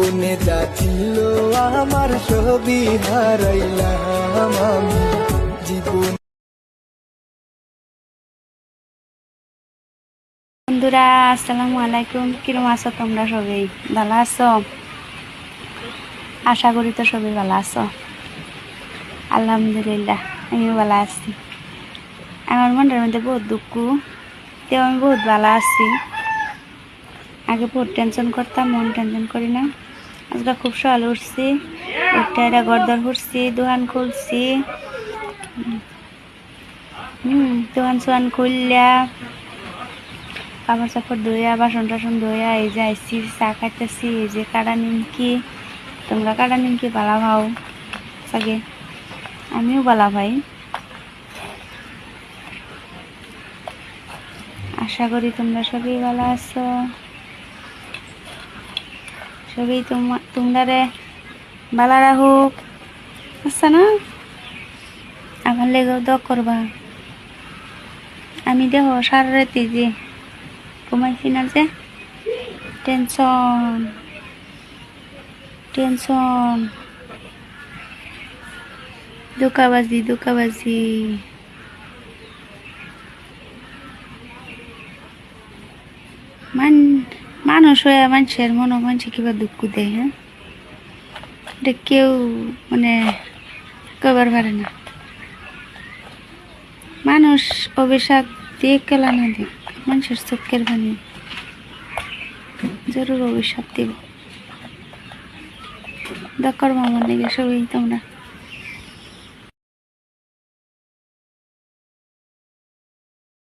জীবনে যা ছিল আমার সবই হারাইলাম আমি জীবন। বন্ধুরা আসসালামু আলাইকুম। কিরম আছো তোমরা? সবাই ভালো আছো? আশা করি তো সবাই ভালো আছো। আলহামদুলিল্লাহ আমিও ভালো আছি। আমার মনের মধ্যে বহুত দুঃখ, তেও আমি বহুত ভালো আছি। আগে বহুত টেনশন করতাম, মন টেনশন করি না। আজকে খুব সকালে উঠছি, উঠতে একটা গরদর উঠছি, দোকান খুলছি। দোকান সোয়ান খুললা কাপড় চাপড় ধুইয়া বাসন টাসন ধুইয়া এই যে আইসি চা খাইতেছি। এই যে কাটা নিমকি, তোমরা কাটা নিমকি বালা ভাও চাগে, আমিও বালা ভাই। আশা করি তোমরা সবই ভালো আছো। সবই তোমরা ভালো রাখুক, আচ্ছা না? আমার লেগেও দোয়া করবা। আমি দেখো সারা রাতে যে ঘুমাইছি না, যে টেনশন টেনশন, ধোকাবাজি। মানুষ হয়ে মানুষের মনে মানুষ কিবা দুঃখ দেয়, হ্যাঁ, এটা কেউ মানে কবার পারে না। মানুষ অভিশাপ দিয়ে কেলা না দেখ, মানুষের চোখের পানি জরুর অভিশাপ দিব। দরকার আমার লেগে সবই তোমরা।